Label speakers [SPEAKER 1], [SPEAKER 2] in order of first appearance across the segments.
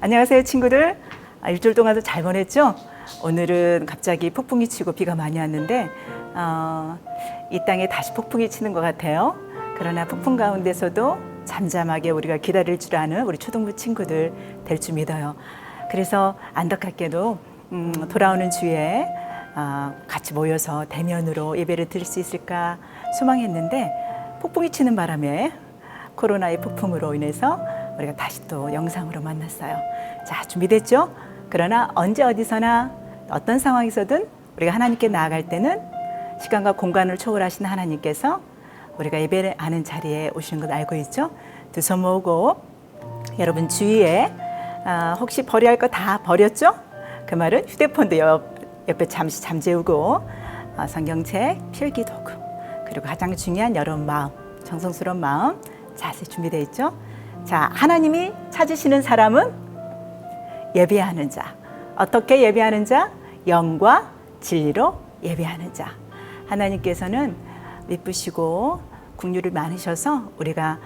[SPEAKER 1] 안녕하세요, 친구들. 일주일 동안도 잘 보냈죠? 오늘은 갑자기 폭풍이 치고 비가 많이 왔는데 이 땅에 다시 폭풍이 치는 것 같아요. 그러나 폭풍 가운데서도 잠잠하게 우리가 기다릴 줄 아는 우리 초등부 친구들 될 줄 믿어요. 그래서 안타깝게도 돌아오는 주에 같이 모여서 대면으로 예배를 드릴 수 있을까 소망했는데 폭풍이 치는 바람에 코로나의 폭풍으로 인해서 우리가 다시 또 영상으로 만났어요. 자, 준비됐죠? 그러나 언제 어디서나 어떤 상황에서든 우리가 하나님께 나아갈 때는 시간과 공간을 초월하신 하나님께서 우리가 예배를 하는 자리에 오시는 것 알고 있죠? 두 손 모으고 여러분 주위에 혹시 버려야 할 거 다 버렸죠? 그 말은 휴대폰도 옆에 잠시 잠재우고 성경책, 필기도구 그리고 가장 중요한 여러분 마음, 정성스러운 마음 자세히 준비되어 있죠? 자, 하나님이 찾으시는 사람은 예배하는 자. 어떻게 예배하는 자? 영과 진리로 예배하는 자. 하나님께서는 미쁘시고 긍휼이 많으셔서 우리가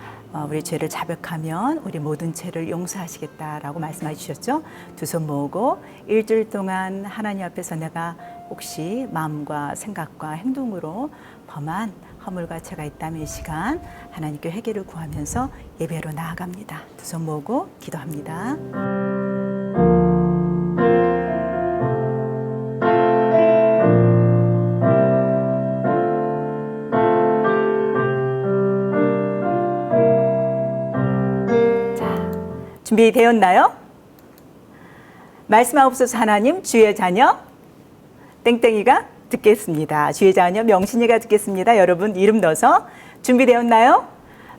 [SPEAKER 1] 우리 죄를 자백하면 우리 모든 죄를 용서하시겠다라고 말씀해 주셨죠. 두 손 모으고 일주일 동안 하나님 앞에서 내가 혹시 마음과 생각과 행동으로 범한 허물과 죄가 있다면 이 시간 하나님께 회개를 구하면서 예배로 나아갑니다. 두 손 모으고 기도합니다. 자, 준비되었나요? 말씀하옵소서. 하나님, 주의 자녀 땡땡이가 듣겠습니다. 주의 자녀 명신이가 듣겠습니다. 여러분 이름 넣어서 준비되었나요?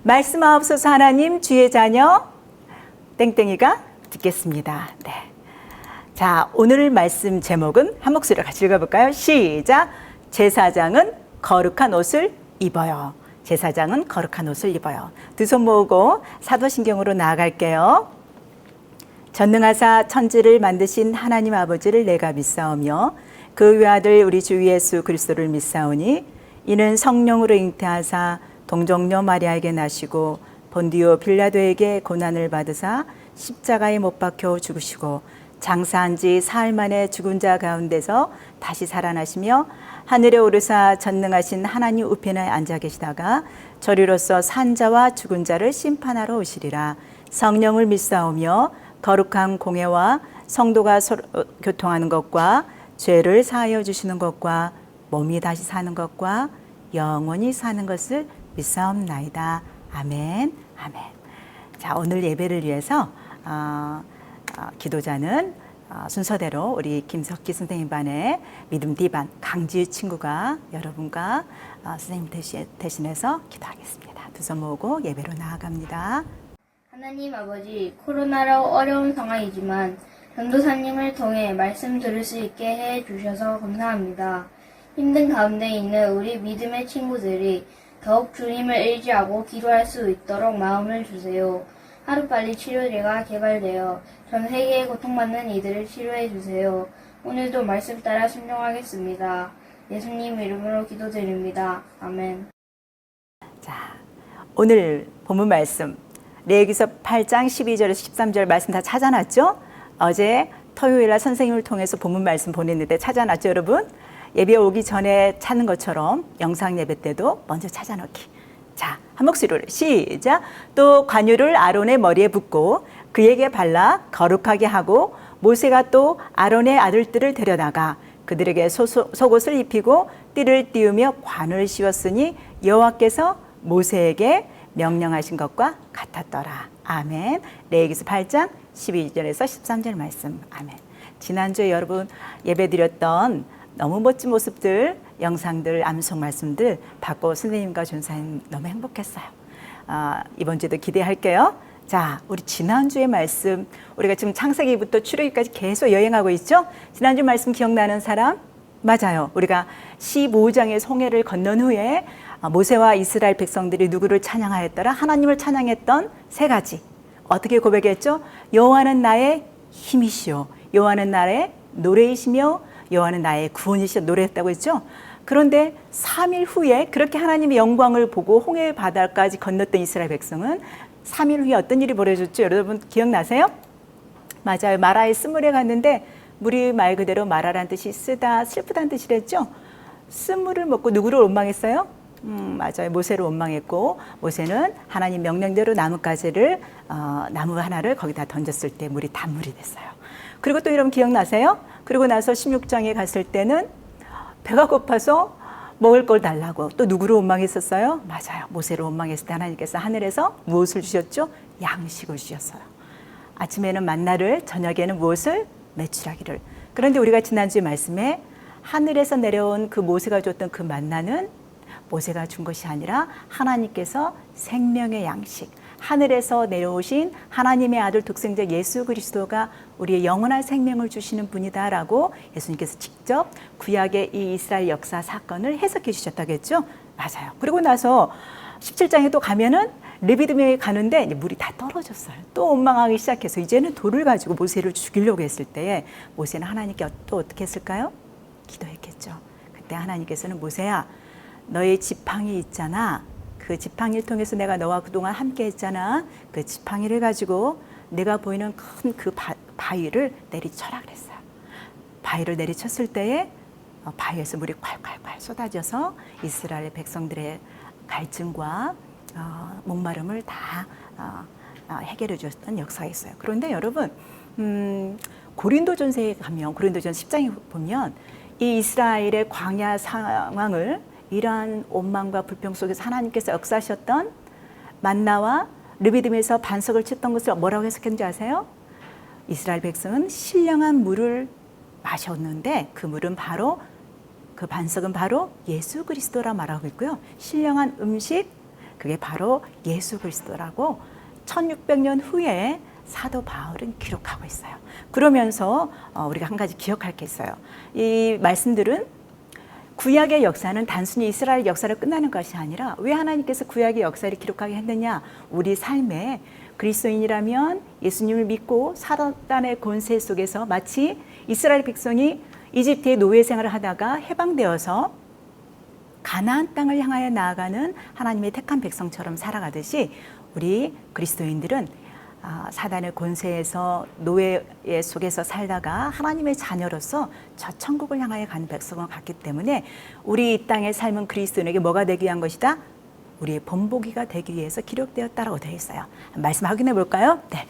[SPEAKER 1] 말씀하옵소서. 하나님, 주의 자녀 땡땡이가 듣겠습니다. 네. 자, 오늘 말씀 제목은 한 목소리로 같이 읽어볼까요? 시작. 제사장은 거룩한 옷을 입어요. 제사장은 거룩한 옷을 입어요. 두 손 모으고 사도신경으로 나아갈게요. 전능하사 천지를 만드신 하나님 아버지를 내가 믿사오며 그 외아들 우리 주 예수 그리스도를 믿사오니 이는 성령으로 잉태하사 동정녀 마리아에게 나시고 본디오 빌라도에게 고난을 받으사 십자가에 못 박혀 죽으시고 장사한 지 사흘 만에 죽은 자 가운데서 다시 살아나시며 하늘에 오르사 전능하신 하나님 우편에 앉아 계시다가 저리로서 산 자와 죽은 자를 심판하러 오시리라. 성령을 믿사오며 거룩한 공회와 성도가 서로 교통하는 것과 죄를 사하여 주시는 것과 몸이 다시 사는 것과 영원히 사는 것을 믿사옵나이다. 아멘. 아멘. 자, 오늘 예배를 위해서 기도자는 순서대로 우리 김석기 선생님 반의 믿음 D반 강지우 친구가 여러분과 선생님 대신해서 기도하겠습니다. 두 손 모으고 예배로 나아갑니다.
[SPEAKER 2] 하나님 아버지, 코로나로 어려운 상황이지만 전도사님을 통해 말씀 들을 수 있게 해 주셔서 감사합니다. 힘든 가운데 있는 우리 믿음의 친구들이 더욱 주님을 의지하고 기도할 수 있도록 마음을 주세요. 하루빨리 치료제가 개발되어 전 세계에 고통받는 이들을 치료해 주세요. 오늘도 말씀 따라 순종하겠습니다. 예수님 이름으로 기도드립니다. 아멘.
[SPEAKER 1] 자, 오늘 본문 말씀 레위기서 8장 12절에서 13절 말씀 다 찾아놨죠? 어제 토요일날 선생님을 통해서 본문 말씀 보냈는데 찾아놨죠, 여러분? 예배 오기 전에 찾는 것처럼 영상 예배 때도 먼저 찾아놓기. 자, 한 목소리로 시작. 또 관유를 아론의 머리에 붓고 그에게 발라 거룩하게 하고 모세가 또 아론의 아들들을 데려다가 그들에게 속옷을 입히고 띠를 띄우며 관을 씌웠으니 여호와께서 모세에게 명령하신 것과 같았더라. 아멘. 레위기서 8장 12절에서 13절 말씀. 아멘. 지난주에 여러분 예배드렸던 너무 멋진 모습들, 영상들, 암송 말씀들 받고 선생님과 전사님 너무 행복했어요. 이번 주에도 기대할게요. 자, 우리 지난주의 말씀, 우리가 지금 창세기부터 출애굽기까지 계속 여행하고 있죠? 지난주 말씀 기억나는 사람? 맞아요. 우리가 15장의 홍해를 건넌 후에 모세와 이스라엘 백성들이 누구를 찬양하였더라? 하나님을 찬양했던 세 가지. 어떻게 고백했죠? 여호와는 나의 힘이시오. 여호와는 나의 노래이시며 여호와는 나의 구원이시오. 노래했다고 했죠? 그런데 3일 후에 그렇게 하나님의 영광을 보고 홍해 바다까지 건넜던 이스라엘 백성은 3일 후에 어떤 일이 벌어졌죠? 여러분 기억나세요? 맞아요. 마라의 쓴물에 갔는데 물이 말 그대로 마라란 뜻이 쓰다, 슬프다는 뜻이랬죠. 쓴물을 먹고 누구를 원망했어요? 맞아요. 모세를 원망했고 모세는 하나님 명령대로 나뭇가지를 나무 하나를 거기다 던졌을 때 물이 단물이 됐어요. 그리고 또 여러분 기억나세요? 그리고 나서 16장에 갔을 때는 배가 고파서 먹을 걸 달라고 또 누구를 원망했었어요? 맞아요. 모세를 원망했을 때 하나님께서 하늘에서 무엇을 주셨죠? 양식을 주셨어요. 아침에는 만나를, 저녁에는 무엇을? 메추라기를. 그런데 우리가 지난주에 말씀에 하늘에서 내려온 그 모세가 줬던 그 만나는 모세가 준 것이 아니라 하나님께서 생명의 양식, 하늘에서 내려오신 하나님의 아들 독생자 예수 그리스도가 우리의 영원한 생명을 주시는 분이다라고 예수님께서 직접 구약의 이 이스라엘 역사 사건을 해석해 주셨다고 했죠. 맞아요. 그리고 나서 17장에 또 가면은 르비딤에 가는데 물이 다 떨어졌어요. 또 원망하기 시작해서 이제는 돌을 가지고 모세를 죽이려고 했을 때에 모세는 하나님께 또 어떻게 했을까요? 기도했겠죠. 그때 하나님께서는 모세야, 너의 지팡이 있잖아. 그 지팡이를 통해서 내가 너와 그동안 함께 했잖아. 그 지팡이를 가지고 내가 보이는 큰 그 바위를 내리쳐라 그랬어요. 바위를 내리쳤을 때에 바위에서 물이 콸콸콸 쏟아져서 이스라엘 백성들의 갈증과 목마름을 다 해결해 주었던 역사가 있어요. 그런데 여러분 고린도전서에 가면 고린도전서 10장에 보면 이 이스라엘의 광야 상황을 이러한 원망과 불평 속에서 하나님께서 역사하셨던 만나와 르비딤에서 반석을 쳤던 것을 뭐라고 해석했는지 아세요? 이스라엘 백성은 신령한 물을 마셨는데 그 물은 바로 그 반석은 바로 예수 그리스도라 말하고 있고요. 신령한 음식 그게 바로 예수 그리스도라고 1600년 후에 사도 바울은 기록하고 있어요. 그러면서 우리가 한 가지 기억할 게 있어요. 이 말씀들은 구약의 역사는 단순히 이스라엘 역사를 끝나는 것이 아니라 왜 하나님께서 구약의 역사를 기록하게 했느냐? 우리 삶에 그리스도인이라면 예수님을 믿고 사단의 권세 속에서 마치 이스라엘 백성이 이집트의 노예 생활을 하다가 해방되어서 가나안 땅을 향하여 나아가는 하나님의 택한 백성처럼 살아가듯이 우리 그리스도인들은 사단의 권세에서 노예 속에서 살다가 하나님의 자녀로서 저 천국을 향하여 가는 백성과 같기 때문에 우리 이 땅의 삶은 그리스도인에게 뭐가 되기 위한 것이다? 우리의 본보기가 되기 위해서 기록되었다라고 되어 있어요. 말씀 확인해 볼까요? 네.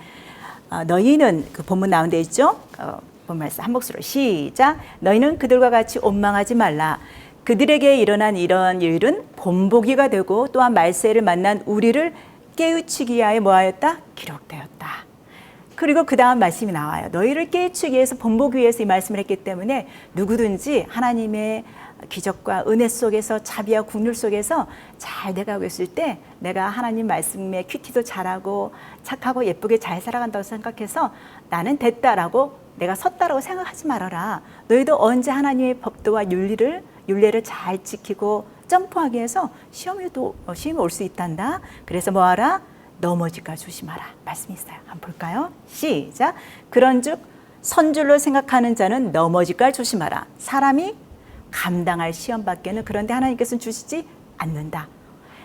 [SPEAKER 1] 너희는 그 본문 나온 데 있죠? 본 말씀 한 목소리로 시작. 너희는 그들과 같이 원망하지 말라. 그들에게 일어난 이런 일은 본보기가 되고 또한 말세를 만난 우리를 깨우치기 위하여 뭐하였다? 기록되었다. 그리고 그 다음 말씀이 나와요. 너희를 깨우치기 위해서 본보기 위해서 이 말씀을 했기 때문에 누구든지 하나님의 기적과 은혜 속에서 자비와 국률 속에서 잘 돼가고 있을 때 내가 하나님 말씀에 큐티도 잘하고 착하고 예쁘게 잘 살아간다고 생각해서 나는 됐다라고 내가 섰다라고 생각하지 말아라. 너희도 언제 하나님의 법도와 윤례를 잘 지키고 점프하기 위해서 시험이 올 수 있단다. 그래서 뭐하라? 넘어질까 조심하라. 말씀이 있어요. 한번 볼까요? 시작. 그런즉 선줄로 생각하는 자는 넘어질까 조심하라. 사람이 감당할 시험 밖에는 그런데 하나님께서는 주시지 않는다.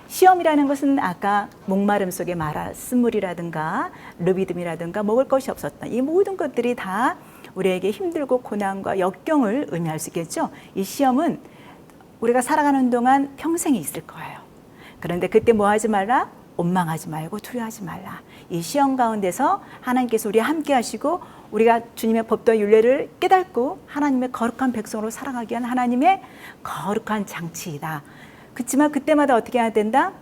[SPEAKER 1] 시험이라는 것은 아까 목마름 속에 마라 쓴물이라든가 르비딤이라든가 먹을 것이 없었던 이 모든 것들이 다 우리에게 힘들고 고난과 역경을 의미할 수 있겠죠. 이 시험은 우리가 살아가는 동안 평생이 있을 거예요. 그런데 그때 뭐 하지 말라? 원망하지 말고 두려워하지 말라. 이 시험 가운데서 하나님께서 우리와 함께 하시고 우리가 주님의 법도와 율례를 깨닫고 하나님의 거룩한 백성으로 살아가기 위한 하나님의 거룩한 장치이다. 그렇지만 그때마다 어떻게 해야 된다?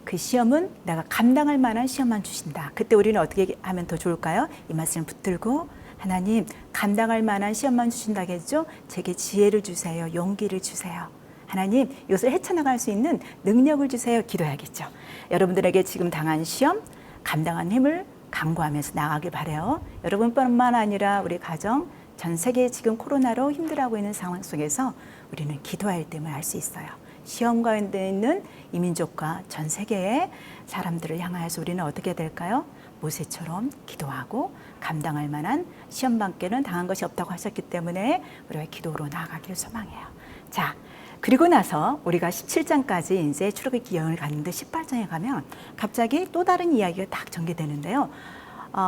[SPEAKER 1] 그 시험은 내가 감당할 만한 시험만 주신다. 그때 우리는 어떻게 하면 더 좋을까요? 이 말씀을 붙들고 하나님 감당할 만한 시험만 주신다겠죠? 제게 지혜를 주세요. 용기를 주세요. 하나님 이것을 헤쳐나갈 수 있는 능력을 주세요. 기도해야겠죠. 여러분들에게 지금 당한 시험 감당한 힘을 강구하면서 나가길 바라요. 여러분뿐만 아니라 우리 가정 전 세계 지금 코로나로 힘들어하고 있는 상황 속에서 우리는 기도할 때문에 알 수 있어요. 시험 가운데 있는 이민족과 전 세계의 사람들을 향하여서 우리는 어떻게 될까요? 모세처럼 기도하고 감당할 만한 시험 밖에는 당한 것이 없다고 하셨기 때문에 우리가 기도로 나아가기를 소망해요. 자, 그리고 나서 우리가 17장까지 이제 출애굽기 여행을 갔는데 18장에 가면 갑자기 또 다른 이야기가 딱 전개되는데요.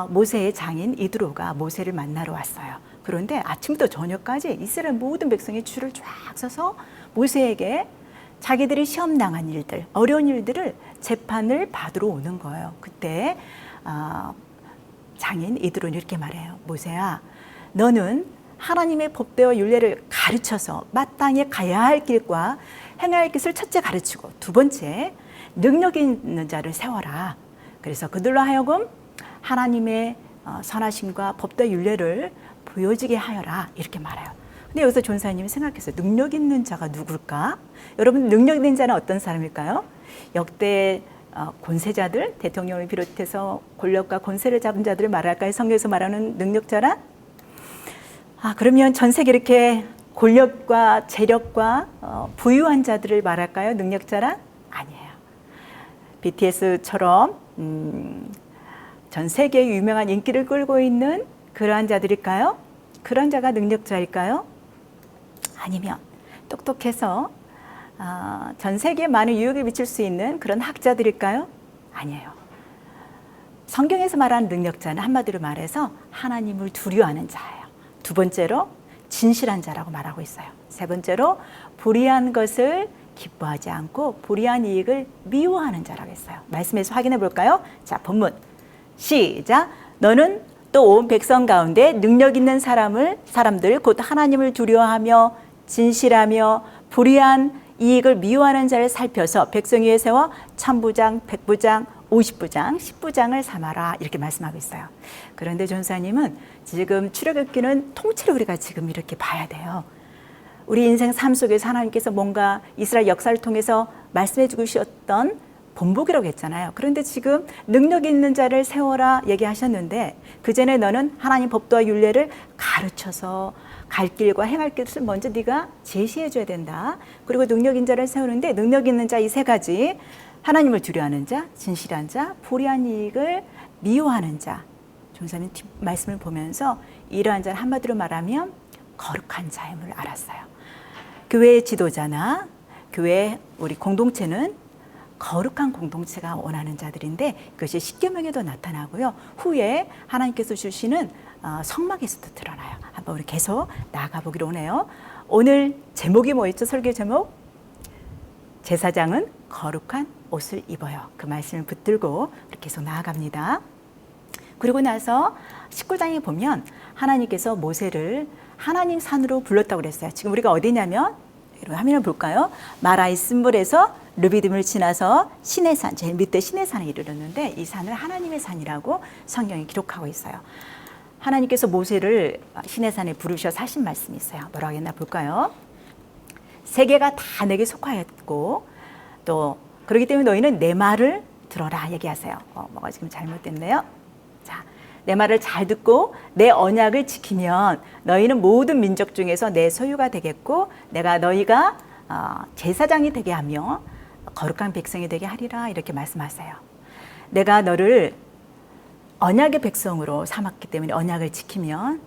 [SPEAKER 1] 모세의 장인 이드로가 모세를 만나러 왔어요. 그런데 아침부터 저녁까지 이스라엘 모든 백성이 줄을 쫙 서서 모세에게 자기들이 시험당한 일들, 어려운 일들을 재판을 받으러 오는 거예요. 그때 장인 이드로는 이렇게 말해요. 모세야, 너는 하나님의 법대와 율례를 가르쳐서 마땅히 가야 할 길과 행해야 할 것을 첫째 가르치고, 두 번째 능력 있는 자를 세워라. 그래서 그들로 하여금 하나님의 선하심과 법대와 율례를 보여지게 하여라, 이렇게 말해요. 근데 여기서 전사님이 생각했어요. 능력 있는 자가 누굴까? 여러분, 능력 있는 자는 어떤 사람일까요? 역대 권세자들, 대통령을 비롯해서 권력과 권세를 잡은 자들을 말할까요? 성경에서 말하는 능력자란? 그러면 전 세계 이렇게 권력과 재력과 부유한 자들을 말할까요? 능력자란? 아니에요. BTS처럼 전 세계에 유명한 인기를 끌고 있는 그러한 자들일까요? 그런 자가 능력자일까요? 아니면 똑똑해서 전 세계에 많은 유익을 미칠 수 있는 그런 학자들일까요? 아니에요. 성경에서 말하는 능력자는 한마디로 말해서 하나님을 두려워하는 자예요. 두 번째로 진실한 자라고 말하고 있어요. 세 번째로 불의한 것을 기뻐하지 않고 불의한 이익을 미워하는 자라고 했어요. 말씀에서 확인해 볼까요? 자, 본문 시작. 너는 또 온 백성 가운데 능력 있는 사람들 곧 하나님을 두려워하며 진실하며 불의한 이익을 미워하는 자를 살펴서 백성 위에 세워 천부장, 백부장, 50부장, 10부장을 삼아라, 이렇게 말씀하고 있어요. 그런데 전사님은 지금 출애굽기는 통째로 우리가 지금 이렇게 봐야 돼요. 우리 인생 삶 속에서 하나님께서 뭔가 이스라엘 역사를 통해서 말씀해 주셨던 본보기라고 했잖아요. 그런데 지금 능력 있는 자를 세워라 얘기하셨는데, 그 전에 너는 하나님 법도와 율례를 가르쳐서 갈 길과 행할 길을 먼저 네가 제시해 줘야 된다. 그리고 능력 있는 자를 세우는데, 능력 있는 자 이 세 가지, 하나님을 두려워하는 자, 진실한 자, 불의한 이익을 미워하는 자. 전사님 말씀을 보면서 이러한 자는 한마디로 말하면 거룩한 자임을 알았어요. 교회의 지도자나 교회 우리 공동체는 거룩한 공동체가 원하는 자들인데, 그것이 십계명에도 나타나고요. 후에 하나님께서 주시는 성막에서도 드러나요. 한번 우리 계속 나아가 보기로 오네요. 오늘 제목이 뭐였죠? 설교 제목? 제사장은 거룩한 옷을 입어요. 그 말씀을 붙들고 계속 나아갑니다. 그리고 나서 19장에 보면 하나님께서 모세를 하나님 산으로 불렀다고 그랬어요. 지금 우리가 어디냐면, 화면을 볼까요? 마라이 쓴물에서 르비딤을 지나서 시내산, 제일 밑에 시내산에 이르렀는데, 이 산을 하나님의 산이라고 성경이 기록하고 있어요. 하나님께서 모세를 시내산에 부르셔서 하신 말씀이 있어요. 뭐라고 했나 볼까요? 세계가 다 내게 속하였고, 또 그렇기 때문에 너희는 내 말을 들어라 얘기하세요. 뭐가 지금 잘못됐네요. 자, 내 말을 잘 듣고 내 언약을 지키면 너희는 모든 민족 중에서 내 소유가 되겠고, 내가 너희가 제사장이 되게 하며 거룩한 백성이 되게 하리라, 이렇게 말씀하세요. 내가 너를 언약의 백성으로 삼았기 때문에 언약을 지키면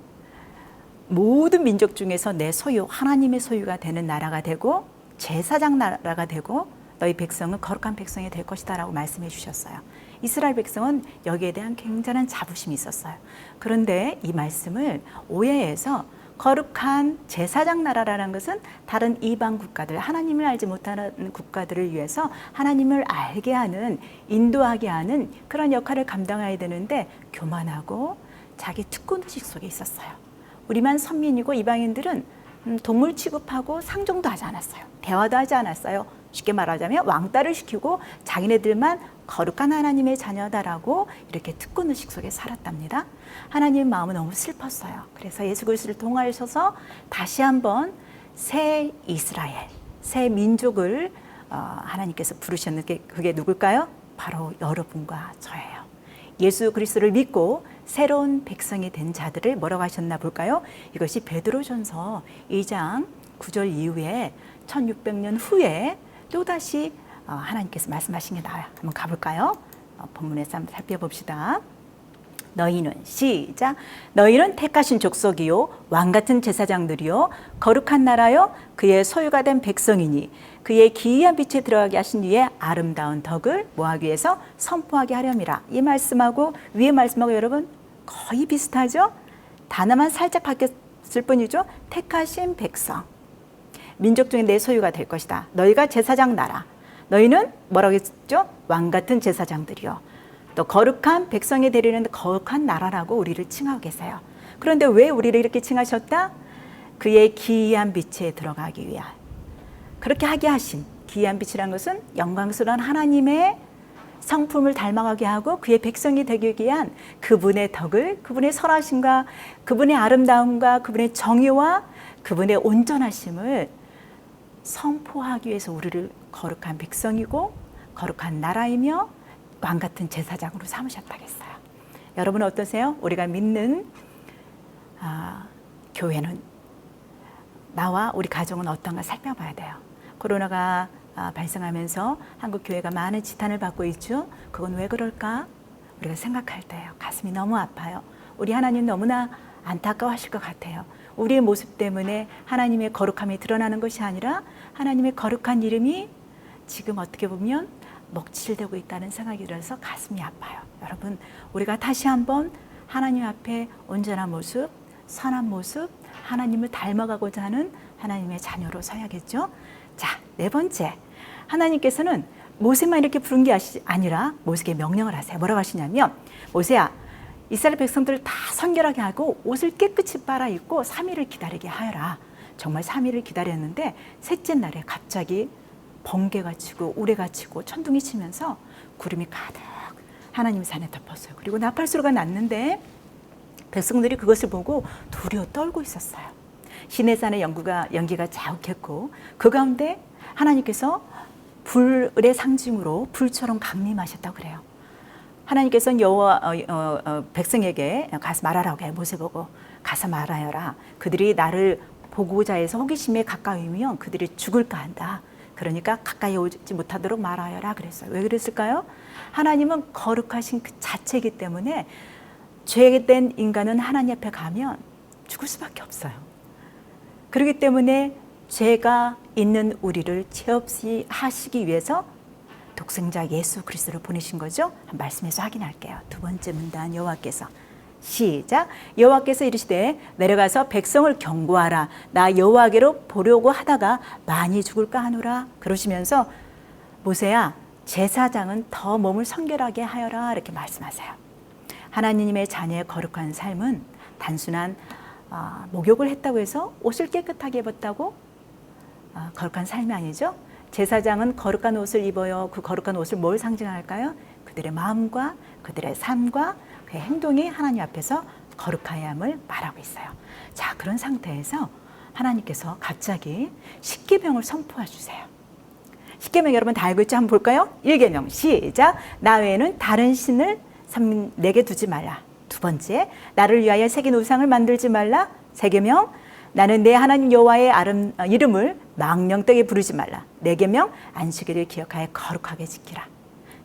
[SPEAKER 1] 모든 민족 중에서 내 소유, 하나님의 소유가 되는 나라가 되고 제사장 나라가 되고 너희 백성은 거룩한 백성이 될 것이다 라고 말씀해 주셨어요. 이스라엘 백성은 여기에 대한 굉장한 자부심이 있었어요. 그런데 이 말씀을 오해해서 거룩한 제사장 나라라는 것은 다른 이방 국가들, 하나님을 알지 못하는 국가들을 위해서 하나님을 알게 하는, 인도하게 하는 그런 역할을 감당해야 되는데, 교만하고 자기 특권의식 속에 있었어요. 우리만 선민이고 이방인들은 동물 취급하고 상종도 하지 않았어요. 대화도 하지 않았어요. 쉽게 말하자면 왕따를 시키고 자기네들만 거룩한 하나님의 자녀다라고 이렇게 특권의식 속에 살았답니다. 하나님의 마음은 너무 슬펐어요. 그래서 예수 그리스도를 통하셔서 다시 한번 새 이스라엘, 새 민족을 하나님께서 부르셨는데, 그게 누굴까요? 바로 여러분과 저예요. 예수 그리스도를 믿고 새로운 백성이 된 자들을 뭐라고 하셨나 볼까요? 이것이 베드로전서 2장 9절 이후에 1600년 후에 또다시 하나님께서 말씀하신 게 나와요. 한번 가볼까요? 본문에서 한번 살펴봅시다. 너희는 시작. 너희는 택하신 족속이요 왕 같은 제사장들이요 거룩한 나라요 그의 소유가 된 백성이니 그의 기이한 빛에 들어가게 하신 이의 아름다운 덕을 뭐하기 위해서 선포하게 하렴이라. 이 말씀하고 위의 말씀하고 여러분 거의 비슷하죠? 단어만 살짝 바뀌었을 뿐이죠. 택하신 백성, 민족 중에 내 소유가 될 것이다. 너희가 제사장 나라. 너희는 뭐라고 했죠? 왕 같은 제사장들이요. 또 거룩한 백성이 되리는 거룩한 나라라고 우리를 칭하고 계세요. 그런데 왜 우리를 이렇게 칭하셨다? 그의 기이한 빛에 들어가기 위한. 그렇게 하게 하신 기이한 빛이란 것은 영광스러운 하나님의 성품을 닮아가게 하고 그의 백성이 되기 위한 그분의 덕을, 그분의 선하심과 그분의 아름다움과 그분의 정의와 그분의 온전하심을 선포하기 위해서 우리를 거룩한 백성이고 거룩한 나라이며 왕 같은 제사장으로 삼으셨다겠어요. 여러분 어떠세요? 우리가 믿는 교회는 나와 우리 가정은 어떤가 살펴봐야 돼요. 코로나가 발생하면서 한국 교회가 많은 지탄을 받고 있죠. 그건 왜 그럴까? 우리가 생각할 때요. 가슴이 너무 아파요. 우리 하나님 너무나 안타까워하실 것 같아요. 우리의 모습 때문에 하나님의 거룩함이 드러나는 것이 아니라 하나님의 거룩한 이름이 지금 어떻게 보면 먹칠되고 있다는 생각이 들어서 가슴이 아파요. 여러분, 우리가 다시 한번 하나님 앞에 온전한 모습, 선한 모습, 하나님을 닮아가고자 하는 하나님의 자녀로 서야겠죠. 자, 네 번째. 하나님께서는 모세만 이렇게 부른 게 아니라 모세에게 명령을 하세요. 뭐라고 하시냐면, 모세야, 이스라엘 백성들을 다 선결하게 하고 옷을 깨끗이 빨아 입고 3일을 기다리게 하여라. 정말 3일을 기다렸는데 셋째 날에 갑자기 번개가 치고 우레가 치고 천둥이 치면서 구름이 가득 하나님 산에 덮었어요. 그리고 나팔소리가 났는데 백성들이 그것을 보고 두려워 떨고 있었어요. 시내산의 연기가 자욱했고 그 가운데 하나님께서 불의 상징으로 불처럼 강림하셨다고 그래요. 하나님께서는 백성에게 가서 말하라고 해요. 모세 보고 가서 말하여라. 그들이 나를 보고자 해서 호기심에 가까이면 그들이 죽을까 한다. 그러니까 가까이 오지 못하도록 말하여라 그랬어요. 왜 그랬을까요? 하나님은 거룩하신 그 자체이기 때문에 죄된 인간은 하나님 앞에 가면 죽을 수밖에 없어요. 그렇기 때문에 죄가 있는 우리를 죄 없이 하시기 위해서 독생자 예수 그리스도를 보내신 거죠. 말씀에서 확인할게요. 두 번째 문단 여호와께서 시작. 여호와께서 이르시되 내려가서 백성을 경고하라. 나 여호와께로 보려고 하다가 많이 죽을까 하노라. 그러시면서 모세야 제사장은 더 몸을 성결하게 하여라 이렇게 말씀하세요. 하나님의 자녀의 거룩한 삶은 단순한 목욕을 했다고 해서 옷을 깨끗하게 입었다고 거룩한 삶이 아니죠. 제사장은 거룩한 옷을 입어요. 그 거룩한 옷을 뭘 상징할까요? 그들의 마음과 그들의 삶과 그의 행동이 하나님 앞에서 거룩하ям을 말하고 있어요. 자, 그런 상태에서 하나님께서 갑자기 십계명을 선포해 주세요. 십계명 여러분 다 알고 있죠? 한번 볼까요? 1계명 시작. 나 외에는 다른 신을 내게 두지 말라. 두 번째, 나를 위하여 새긴 우상을 만들지 말라. 세 계명, 나는 내 하나님 여호와의 이름을 망령되게 부르지 말라. 네 계명, 안식일을 기억하여 거룩하게 지키라.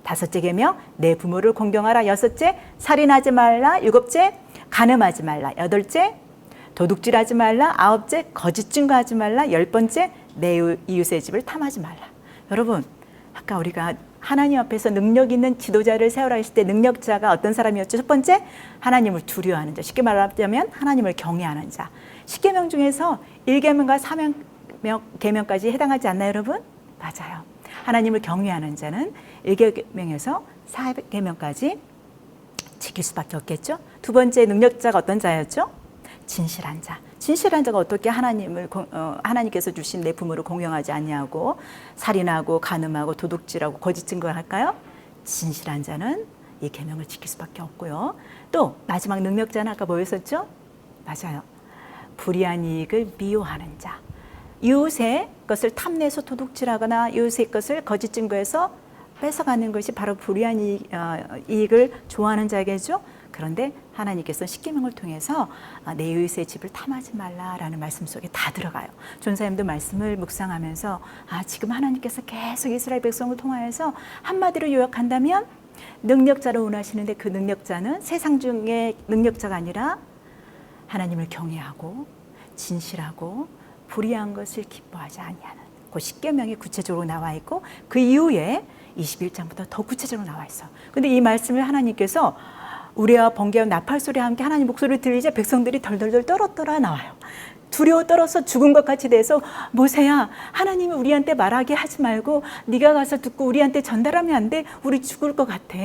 [SPEAKER 1] 다섯째 계명, 내 부모를 공경하라. 여섯째, 살인하지 말라. 일곱째, 간음하지 말라. 여덟째, 도둑질하지 말라. 아홉째, 거짓 증거하지 말라. 열 번째, 내 이웃의 집을 탐하지 말라. 여러분, 아까 우리가 하나님 앞에서 능력 있는 지도자를 세우라 했을 때 능력자가 어떤 사람이었죠? 첫 번째, 하나님을 두려워하는 자. 쉽게 말하자면 하나님을 경외하는 자. 10계명 중에서 1계명과 4계명까지 해당하지 않나요, 여러분? 맞아요. 하나님을 경외하는 자는 1계명에서 4계명까지 지킬 수밖에 없겠죠. 두 번째 능력자가 어떤 자였죠? 진실한 자. 진실한 자가 어떻게 하나님께서 주신 내 부모를 공경하지 않냐고 살인하고 간음하고 도둑질하고 거짓 증거할까요? 진실한 자는 이 계명을 지킬 수밖에 없고요. 또 마지막 능력자는 아까 뭐였었죠? 맞아요. 불의한 이익을 미워하는 자. 이웃의 것을 탐내서 도둑질하거나 이웃의 것을 거짓 증거해서 뺏어가는 것이 바로 불의한 이익을 좋아하는 자겠죠. 그런데 하나님께서 십계명을 통해서 내 이웃의 집을 탐하지 말라라는 말씀 속에 다 들어가요. 전사님도 말씀을 묵상하면서 지금 하나님께서 계속 이스라엘 백성을 통하여서 한마디로 요약한다면 능력자를 원하시는데 그 능력자는 세상 중에 능력자가 아니라 하나님을 경외하고 진실하고 불의한 것을 기뻐하지 아니하는 그 십계명이 구체적으로 나와 있고 그 이후에 21장부터 더 구체적으로 나와 있어. 근데 이 말씀을 하나님께서 우리와 번개와 나팔 소리와 함께 하나님 목소리를 들리자 백성들이 덜덜덜 떨었더라 나와요. 두려워 떨어서 죽은 것 같이 돼서 모세야 하나님이 우리한테 말하게 하지 말고 네가 가서 듣고 우리한테 전달하면 안 돼. 우리 죽을 것 같아.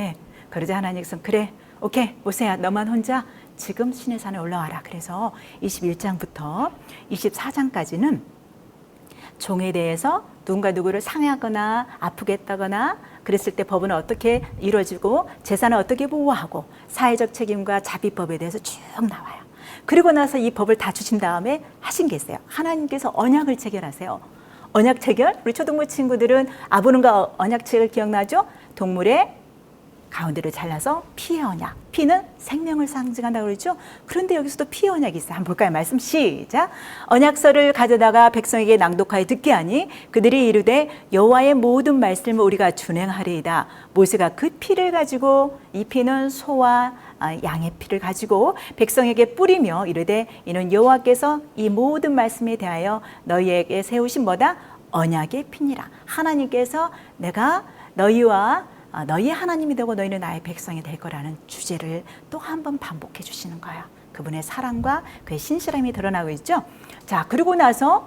[SPEAKER 1] 그러자 하나님께서 그래 오케이 모세야 너만 혼자 지금 신의 산에 올라와라. 그래서 21장부터 24장까지는 종에 대해서 누구를 상해하거나 아프게 했다거나 그랬을 때 법은 어떻게 이루어지고 재산을 어떻게 보호하고 사회적 책임과 자비법에 대해서 쭉 나와요. 그리고 나서 이 법을 다 주신 다음에 하신 게 있어요. 하나님께서 언약을 체결하세요. 언약 체결? 우리 초등부 친구들은 아브론과 언약 체결 기억나죠? 동물의 가운데를 잘라서 피의 언약. 피는 생명을 상징한다고 그러죠. 그런데 여기서도 피의 언약이 있어요. 한번 볼까요? 말씀 시작. 언약서를 가져다가 백성에게 낭독하여 듣게 하니 그들이 이르되 여호와의 모든 말씀을 우리가 준행하리이다. 모세가 그 피를 가지고 이 피는 소와 양의 피를 가지고 백성에게 뿌리며 이르되 이는 여호와께서 이 모든 말씀에 대하여 너희에게 세우신 뭐다? 언약의 피니라. 하나님께서 내가 너희와 너희 하나님이 되고 너희는 나의 백성이 될 거라는 주제를 또 한 번 반복해 주시는 거예요. 그분의 사랑과 그의 신실함이 드러나고 있죠. 자, 그리고 나서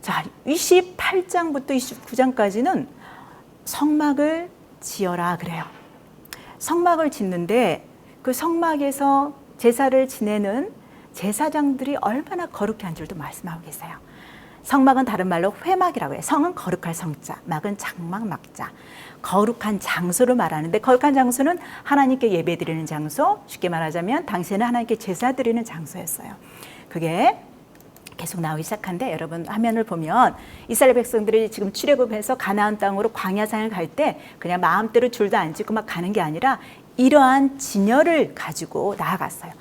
[SPEAKER 1] 28장부터 29장까지는 성막을 지어라 그래요. 성막을 짓는데 그 성막에서 제사를 지내는 제사장들이 얼마나 거룩해 한 줄도 말씀하고 계세요. 성막은 다른 말로 회막이라고 해요. 성은 거룩할 성자, 막은 장막 막자. 거룩한 장소를 말하는데 거룩한 장소는 하나님께 예배드리는 장소, 쉽게 말하자면 당시에는 하나님께 제사 드리는 장소였어요. 그게 계속 나오기 시작한데 여러분 화면을 보면 이스라엘 백성들이 지금 출애굽해서 가나안 땅으로 광야산을 갈 때 그냥 마음대로 줄도 안 짓고 막 가는 게 아니라 이러한 진열을 가지고 나아갔어요.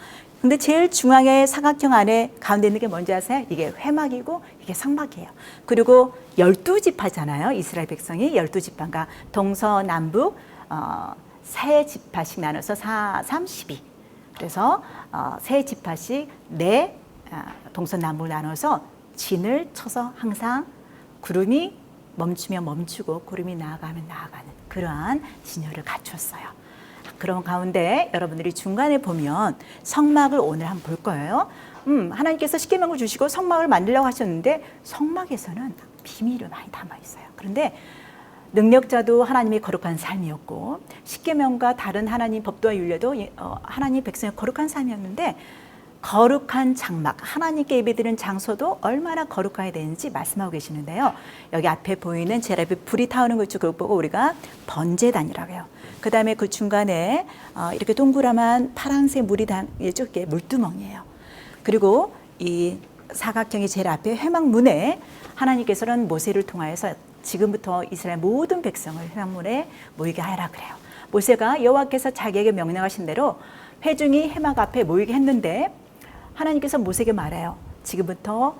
[SPEAKER 1] 근데 제일 중앙에 사각형 안에 가운데 있는 게 뭔지 아세요? 이게 회막이고 이게 성막이에요. 그리고 12지파잖아요. 이스라엘 백성이 12지파가 동서남북 세 지파씩 나눠서 4, 3, 12. 그래서 세 지파씩 네 동서남북을 나눠서 진을 쳐서 항상 구름이 멈추면 멈추고 구름이 나아가면 나아가는 그러한 진열을 갖췄어요. 그런 가운데 여러분들이 중간에 보면 성막을 오늘 한번 볼 거예요. 하나님께서 십계명을 주시고 성막을 만들려고 하셨는데 성막에서는 비밀이 많이 담아 있어요. 그런데 능력자도 하나님의 거룩한 삶이었고 십계명과 다른 하나님 법도와 율례도 하나님 백성의 거룩한 삶이었는데 거룩한 장막, 하나님께 예배드리는 장소도 얼마나 거룩해야 되는지 말씀하고 계시는데요. 여기 앞에 보이는 제라비 불이 타오는 것 그걸 보고 우리가 번제단이라고 해요. 그 다음에 그 중간에 이렇게 동그라만 파란색 물이 담겨져 게 물두멍이에요. 그리고 이 사각형이 제일 앞에 회막문에 하나님께서는 모세를 통하여서 지금부터 이스라엘 모든 백성을 회막문에 모이게 하라 그래요. 모세가 여호와께서 자기에게 명령하신 대로 회중이 회막 앞에 모이게 했는데 하나님께서 모세에게 말해요. 지금부터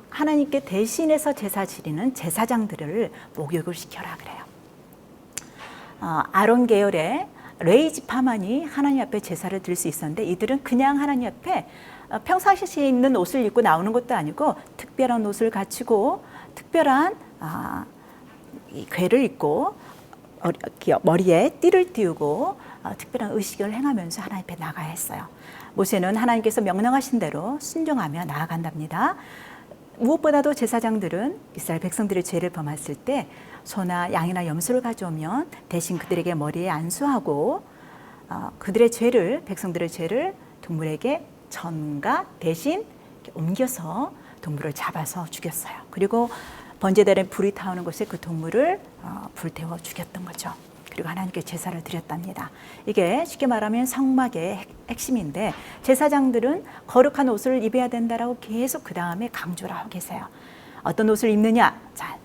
[SPEAKER 1] 하나님께 대신해서 제사 지리는 제사장들을 목욕을 시켜라 그래요. 아론 계열의 레위 지파만이 하나님 앞에 제사를 드릴 수 있었는데 이들은 그냥 하나님 앞에 평상시에 입는 옷을 입고 나오는 것도 아니고 특별한 옷을 갖추고 특별한 궤를 입고 머리에 띠를 띄우고 특별한 의식을 행하면서 하나님 앞에 나가야 했어요. 모세는 하나님께서 명령하신 대로 순종하며 나아간답니다. 무엇보다도 제사장들은 이스라엘 백성들의 죄를 범했을 때 소나 양이나 염소를 가져오면 대신 그들에게 머리에 안수하고 그들의 죄를 백성들의 죄를 동물에게 전가 대신 옮겨서 동물을 잡아서 죽였어요. 그리고 번제단에 불이 타오는 곳에 그 동물을 불태워 죽였던 거죠. 그리고 하나님께 제사를 드렸답니다. 이게 쉽게 말하면 성막의 핵심인데 제사장들은 거룩한 옷을 입어야 된다라고 계속 그 다음에 강조를 하고 계세요. 어떤 옷을 입느냐? 자,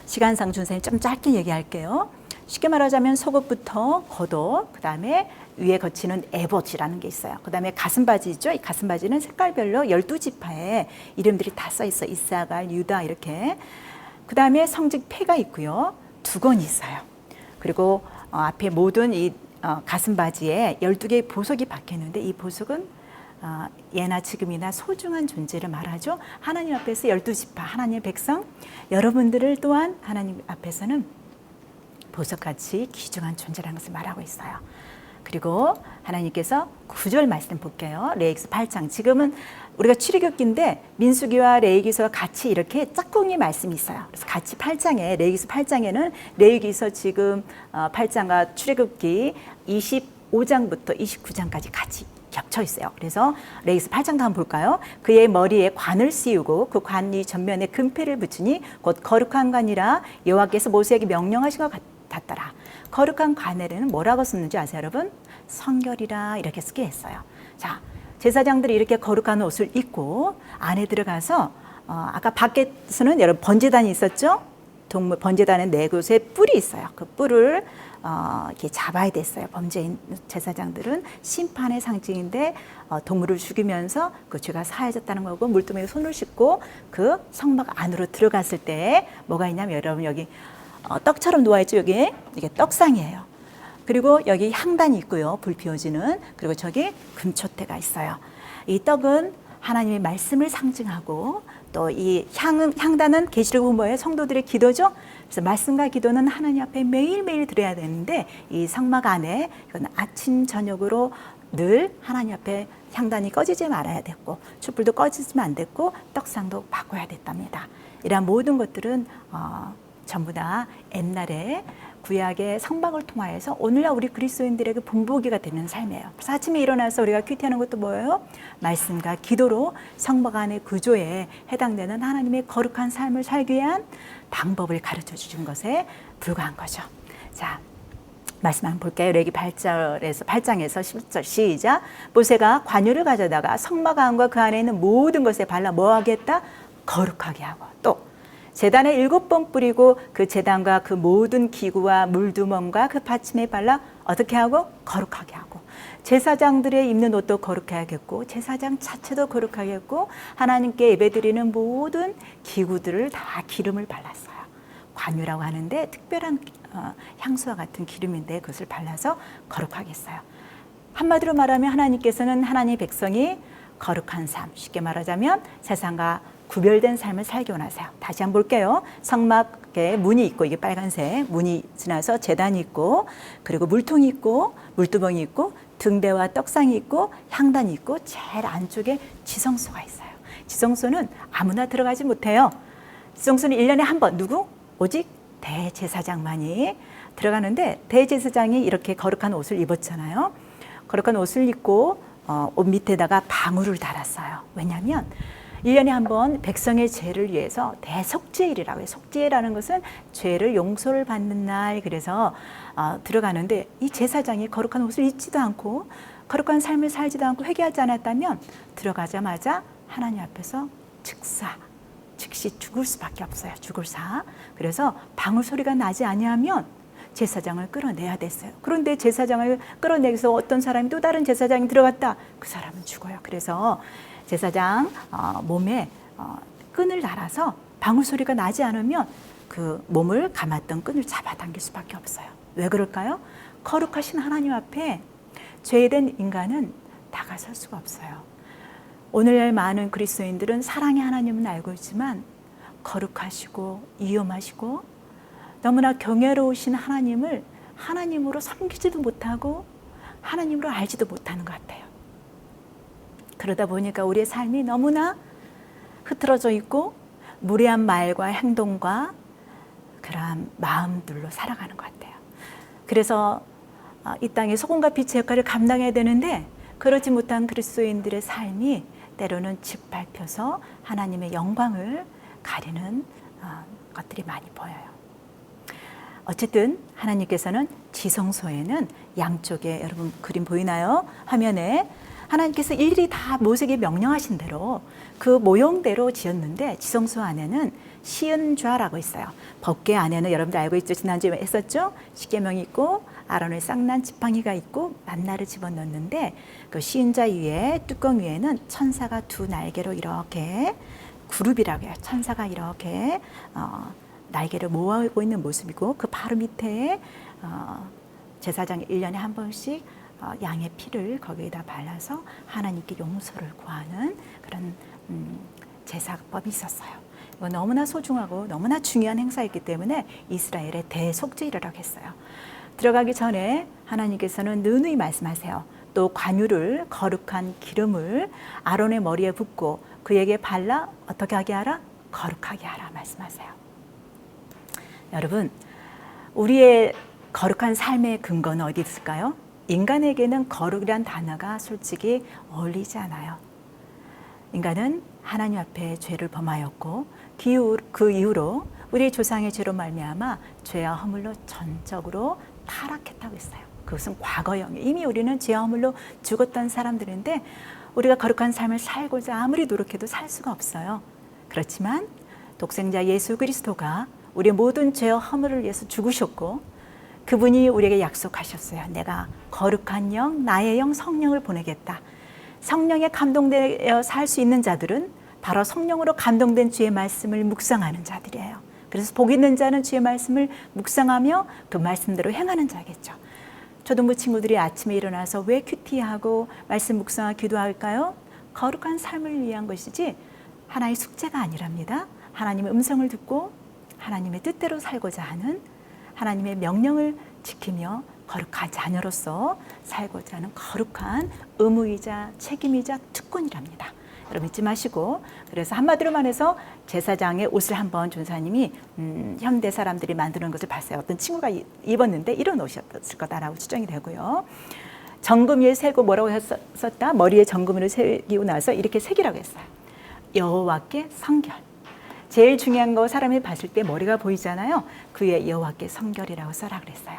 [SPEAKER 1] 시간상 준선생님 좀 짧게 얘기할게요. 쉽게 말하자면 속옷부터 겉옷, 그 다음에 위에 거치는 에봇이라는 게 있어요. 그 다음에 가슴바지죠. 이 가슴바지는 색깔별로 12지파에 이름들이 다 써 있어. 이사갈, 유다 이렇게. 그 다음에 성직패가 있고요. 두건이 있어요. 그리고 앞에 모든 이 가슴 바지에 12개의 보석이 박혀 있는데 이 보석은 예나 지금이나 소중한 존재를 말하죠. 하나님 앞에서 12지파 하나님의 백성 여러분들을 또한 하나님 앞에서는 보석같이 귀중한 존재라는 것을 말하고 있어요. 그리고 하나님께서 9절 말씀 볼게요. 레위기서 8장. 지금은 우리가 출애굽기인데 민수기와 레위기서가 같이 이렇게 짝꿍이 말씀이 있어요. 그래서 같이 8장에 레위기서 8장에는 레위기서 지금 8장과 출애굽기 25장부터 29장까지 같이 겹쳐 있어요. 그래서 레위기서 8장 다음 볼까요? 그의 머리에 관을 씌우고 그 관이 전면에 금패를 붙이니 곧 거룩한 관이라 여호와께서 모세에게 명령하신 것 같더라. 거룩한 관에는 뭐라고 썼는지 아세요, 여러분? 성결이라 이렇게 쓰게 했어요. 자, 제사장들이 이렇게 거룩한 옷을 입고 안에 들어가서 아까 밖에서는 여러분 번제단이 있었죠? 동물 번제단에 네 곳에 뿔이 있어요. 그 뿔을 이렇게 잡아야 됐어요. 범죄인 제사장들은 심판의 상징인데 동물을 죽이면서 그 죄가 사해졌다는 거고 물두멍에 손을 씻고 그 성막 안으로 들어갔을 때 뭐가 있냐면 여러분 여기 떡처럼 놓아있죠. 여기 이게 떡상이에요. 그리고 여기 향단이 있고요. 불 피워지는. 그리고 저기 금초대가 있어요. 이 떡은 하나님의 말씀을 상징하고 또 이 향단은 계시록 부모의 성도들의 기도죠. 그래서 말씀과 기도는 하나님 앞에 매일매일 드려야 되는데 이 성막 안에 이건 아침 저녁으로 늘 하나님 앞에 향단이 꺼지지 말아야 됐고 촛불도 꺼지면 안 됐고 떡상도 바꿔야 됐답니다. 이러한 모든 것들은 전부 다 옛날에 구약의 성막을 통하여서 오늘날 우리 그리스도인들에게 본보기가 되는 삶이에요. 그래서 아침에 일어나서 우리가 큐티하는 것도 뭐예요? 말씀과 기도로 성막 안의 구조에 해당되는 하나님의 거룩한 삶을 살기 위한 방법을 가르쳐 주신 것에 불과한 거죠. 자, 말씀 한번 볼까요? 레위기 8장에서 11절 시작. 모세가 관유를 가져다가 성막 안과 그 안에 있는 모든 것에 발라 뭐 하겠다? 거룩하게 하고 또 제단에 7번 뿌리고 그 제단과 그 모든 기구와 물두멍과 그 받침에 발라 어떻게 하고? 거룩하게 하고 제사장들의 입는 옷도 거룩하게 하겠고 제사장 자체도 거룩하게 했고 하나님께 예배드리는 모든 기구들을 다 기름을 발랐어요. 관유라고 하는데 특별한 향수와 같은 기름인데 그것을 발라서 거룩하게 했어요. 한마디로 말하면 하나님께서는 하나님의 백성이 거룩한 삶, 쉽게 말하자면 세상과 구별된 삶을 살기 원하세요. 다시 한번 볼게요. 성막에 문이 있고 이게 빨간색 문이 지나서 제단이 있고 그리고 물통이 있고 물두멍이 있고 등대와 떡상이 있고 향단이 있고 제일 안쪽에 지성소가 있어요. 지성소는 아무나 들어가지 못해요. 지성소는 1년에 한 번 누구? 오직 대제사장만이 들어가는데 대제사장이 이렇게 거룩한 옷을 입었잖아요. 거룩한 옷을 입고 옷 밑에다가 방울을 달았어요. 왜냐하면 1년에 한 번 백성의 죄를 위해서 대속죄일이라고 해요. 속죄라는 것은 죄를 용서를 받는 날. 그래서 들어가는데 이 제사장이 거룩한 옷을 입지도 않고 거룩한 삶을 살지도 않고 회개하지 않았다면 들어가자마자 하나님 앞에서 즉시 죽을 수밖에 없어요. 죽을 사. 그래서 방울 소리가 나지 아니하면 제사장을 끌어내야 됐어요. 그런데 제사장을 끌어내서 어떤 사람이 또 다른 제사장이 들어갔다. 그 사람은 죽어요. 그래서 제사장 몸에 끈을 달아서 방울 소리가 나지 않으면 그 몸을 감았던 끈을 잡아당길 수밖에 없어요. 왜 그럴까요? 거룩하신 하나님 앞에 죄된 인간은 다가설 수가 없어요. 오늘날 많은 그리스도인들은 사랑의 하나님은 알고 있지만 거룩하시고 위엄하시고 너무나 경외로우신 하나님을 하나님으로 섬기지도 못하고 하나님으로 알지도 못하는 것 같아요. 그러다 보니까 우리의 삶이 너무나 흐트러져 있고 무례한 말과 행동과 그러한 마음들로 살아가는 것 같아요. 그래서 이 땅에 소금과 빛의 역할을 감당해야 되는데 그러지 못한 그리스도인들의 삶이 때로는 짓밟혀서 하나님의 영광을 가리는 것들이 많이 보여요. 어쨌든 하나님께서는 지성소에는 양쪽에 여러분 그림 보이나요? 화면에 하나님께서 일일이 다 모세에게 명령하신 대로 그 모형대로 지었는데 지성소 안에는 시은좌라고 있어요. 법궤 안에는 여러분들 알고 있죠? 지난주에 했었죠? 십계명이 있고 아론의 쌍난 지팡이가 있고 만나를 집어넣는데 그 시은좌 위에 뚜껑 위에는 천사가 두 날개로 이렇게 그룹이라고 해요. 천사가 이렇게 날개를 모아오고 있는 모습이고 그 바로 밑에 제사장이 1년에 한 번씩 양의 피를 거기에다 발라서 하나님께 용서를 구하는 그런 제사법이 있었어요. 이건 너무나 소중하고 너무나 중요한 행사였기 때문에 이스라엘의 대속죄일이라고 했어요. 들어가기 전에 하나님께서는 누누이 말씀하세요. 또 관유를 거룩한 기름을 아론의 머리에 붓고 그에게 발라 어떻게 하게 하라? 거룩하게 하라 말씀하세요. 여러분, 우리의 거룩한 삶의 근거는 어디 있을까요? 인간에게는 거룩이란 단어가 솔직히 어울리지 않아요. 인간은 하나님 앞에 죄를 범하였고 그 이후로 우리 조상의 죄로 말미암아 죄와 허물로 전적으로 타락했다고 했어요. 그것은 과거형이에요. 이미 우리는 죄와 허물로 죽었던 사람들인데 우리가 거룩한 삶을 살고자 아무리 노력해도 살 수가 없어요. 그렇지만 독생자 예수 그리스도가 우리의 모든 죄와 허물을 위해서 죽으셨고 그분이 우리에게 약속하셨어요. 내가 거룩한 영, 나의 영 성령을 보내겠다. 성령에 감동되어 살 수 있는 자들은 바로 성령으로 감동된 주의 말씀을 묵상하는 자들이에요. 그래서 복 있는 자는 주의 말씀을 묵상하며 그 말씀대로 행하는 자겠죠. 초등부 친구들이 아침에 일어나서 왜 큐티하고 말씀 묵상하고 기도할까요? 거룩한 삶을 위한 것이지 하나의 숙제가 아니랍니다. 하나님의 음성을 듣고 하나님의 뜻대로 살고자 하는 하나님의 명령을 지키며 거룩한 자녀로서 살고자 하는 거룩한 의무이자 책임이자 특권이랍니다. 여러분 잊지 마시고, 그래서 한마디로 말해서 제사장의 옷을 한번 전사님이 현대 사람들이 만드는 것을 봤어요. 어떤 친구가 입었는데 이런 옷이었을 거다라고 추정이 되고요. 정금 위에 새고 뭐라고 썼다? 머리에 정금으로 새기고 나서 이렇게 새기라고 했어요. 여호와께 성결. 제일 중요한 거 사람이 봤을 때 머리가 보이잖아요. 그 위에 여호와께 성결이라고 써라 그랬어요.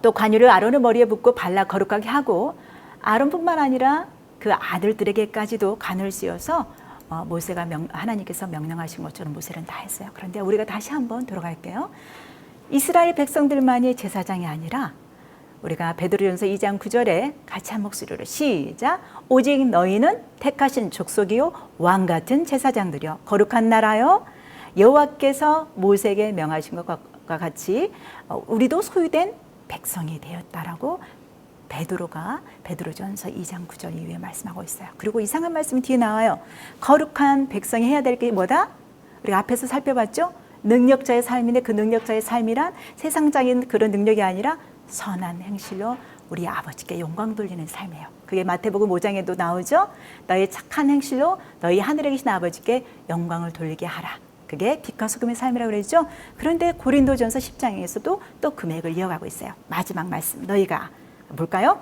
[SPEAKER 1] 또 관유를 아론의 머리에 붓고 발라 거룩하게 하고 아론뿐만 아니라 그 아들들에게까지도 관을 씌워서 모세가 하나님께서 명령하신 것처럼 모세는 다 했어요. 그런데 우리가 다시 한번 돌아갈게요. 이스라엘 백성들만이 제사장이 아니라 우리가 베드로전서 2장 9절에 같이 한 목소리로 시작. 오직 너희는 택하신 족속이요 왕 같은 제사장들이요 거룩한 나라요 여호와께서 모세에게 명하신 것과 같이 우리도 소유된 백성이 되었다라고 베드로전서 2장 9절 이후에 말씀하고 있어요. 그리고 이상한 말씀이 뒤에 나와요. 거룩한 백성이 해야 될 게 뭐다? 우리가 앞에서 살펴봤죠? 능력자의 삶인데 그 능력자의 삶이란 세상적인 그런 능력이 아니라 선한 행실로 우리 아버지께 영광 돌리는 삶이에요. 그게 마태복음 5장에도 나오죠. 너희 착한 행실로 너희 하늘에 계신 아버지께 영광을 돌리게 하라. 그게 빛과 소금의 삶이라고 그러죠. 그런데 고린도전서 10장에서도 또 금액을 이어가고 있어요. 마지막 말씀 너희가 볼까요?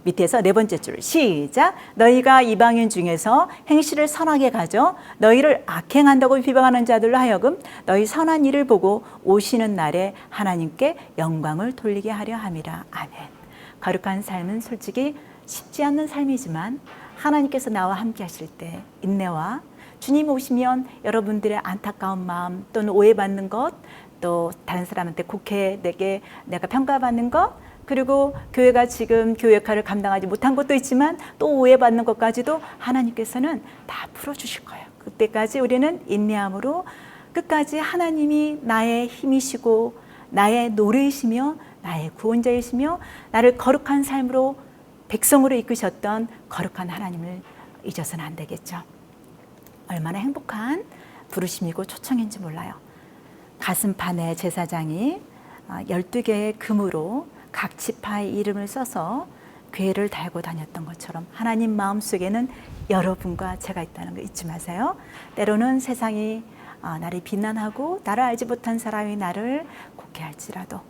[SPEAKER 1] 밑에서 네 번째 줄 시작. 너희가 이방인 중에서 행실을 선하게 가져 너희를 악행한다고 비방하는 자들로 하여금 너희 선한 일을 보고 오시는 날에 하나님께 영광을 돌리게 하려 함이라. 아멘. 거룩한 삶은 솔직히 쉽지 않는 삶이지만 하나님께서 나와 함께 하실 때 인내와 주님 오시면 여러분들의 안타까운 마음 또는 오해받는 것, 또 다른 사람한테 곡해되게 내가 평가받는 것, 그리고 교회가 지금 교회 역할을 감당하지 못한 것도 있지만 또 오해받는 것까지도 하나님께서는 다 풀어주실 거예요. 그때까지 우리는 인내함으로 끝까지 하나님이 나의 힘이시고 나의 노래이시며 나의 구원자이시며 나를 거룩한 삶으로 백성으로 이끄셨던 거룩한 하나님을 잊어서는 안 되겠죠. 얼마나 행복한 부르심이고 초청인지 몰라요. 가슴판에 제사장이 12개의 금으로 각 지파의 이름을 써서 궤를 달고 다녔던 것처럼 하나님 마음속에는 여러분과 제가 있다는 거 잊지 마세요. 때로는 세상이 나를 비난하고 나를 알지 못한 사람이 나를 곡해할지라도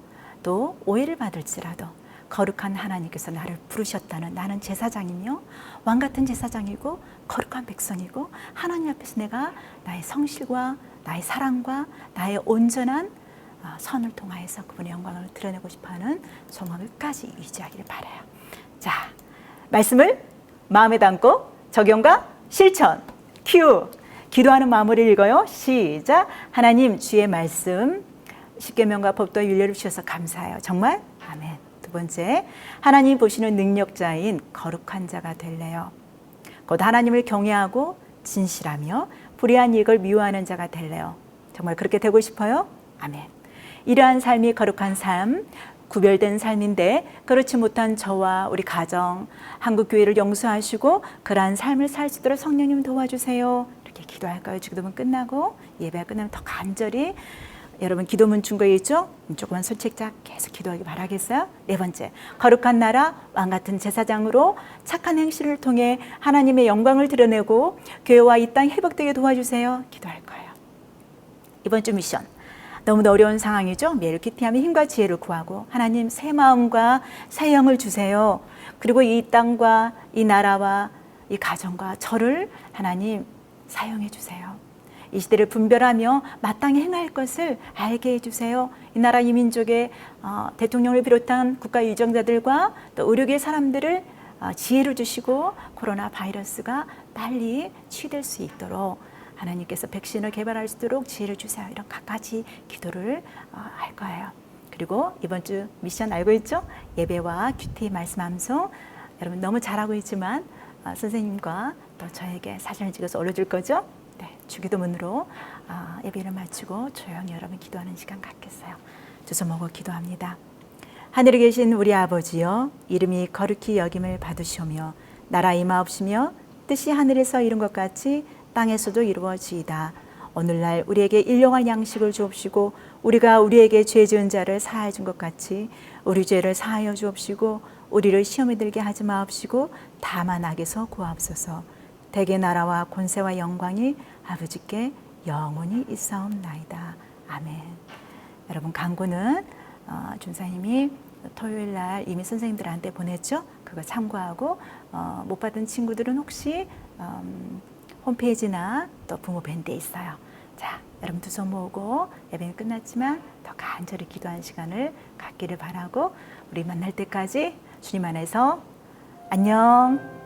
[SPEAKER 1] 또 오해를 받을지라도 거룩한 하나님께서 나를 부르셨다는 나는 제사장이며 왕같은 제사장이고 거룩한 백성이고 하나님 앞에서 내가 나의 성실과 나의 사랑과 나의 온전한 선을 통하여서 그분의 영광을 드러내고 싶어하는 소망을 끝까지 유지하기를 바라요. 자, 말씀을 마음에 담고 적용과 실천. 큐. 기도하는 마음으로 읽어요. 시작. 하나님 주의 말씀 십계명과 법도와 윤례를 주셔서 감사해요. 정말 아멘. 두 번째, 하나님 보시는 능력자인 거룩한 자가 될래요. 곧 하나님을 경외하고 진실하며 불의한 이익을 미워하는 자가 될래요. 정말 그렇게 되고 싶어요? 아멘. 이러한 삶이 거룩한 삶, 구별된 삶인데 그렇지 못한 저와 우리 가정, 한국교회를 용서하시고 그러한 삶을 살 수 있도록 성령님 도와주세요. 이렇게 기도할까요? 기도문 끝나고 예배가 끝나면 더 간절히 여러분 기도문 준 거 있죠? 조금만 솔직히 계속 기도하기 바라겠어요? 네 번째, 거룩한 나라 왕같은 제사장으로 착한 행실을 통해 하나님의 영광을 드러내고 교회와 이 땅 회복되게 도와주세요. 기도할 거예요. 이번 주 미션, 너무나 어려운 상황이죠. 매일 큐티하며 힘과 지혜를 구하고 하나님 새 마음과 새 영을 주세요. 그리고 이 땅과 이 나라와 이 가정과 저를 하나님 사용해 주세요. 이 시대를 분별하며 마땅히 행할 것을 알게 해주세요. 이 나라 이 민족의 대통령을 비롯한 국가 유정자들과 또 의료계 사람들을 지혜를 주시고 코로나 바이러스가 빨리 치유될 수 있도록 하나님께서 백신을 개발할 수 있도록 지혜를 주세요. 이런 갖가지 기도를 할 거예요. 그리고 이번 주 미션 알고 있죠? 예배와 큐티 말씀 암송. 여러분 너무 잘하고 있지만 선생님과 또 저에게 사진을 찍어서 올려줄 거죠? 네, 주기도문으로 예배를 마치고 조용히 여러분 기도하는 시간 갖겠어요. 두 손 모고 기도합니다. 하늘에 계신 우리 아버지여, 이름이 거룩히 여김을 받으시오며 나라 임하옵시며 뜻이 하늘에서 이룬 것 같이 땅에서도 이루어지이다. 오늘날 우리에게 일용할 양식을 주옵시고 우리가 우리에게 죄 지은 자를 사하여 준 것 같이 우리 죄를 사하여 주옵시고 우리를 시험에 들게 하지 마옵시고 다만 악에서 구하옵소서. 대개 나라와 권세와 영광이 아버지께 영원히 있사옵나이다. 아멘. 여러분 강구는 준사님이 토요일 날 이미 선생님들한테 보냈죠. 그거 참고하고 못 받은 친구들은 혹시 홈페이지나 또 부모 밴드에 있어요. 자, 여러분 두 손 모으고 예배는 끝났지만 더 간절히 기도하는 시간을 갖기를 바라고 우리 만날 때까지 주님 안에서 안녕.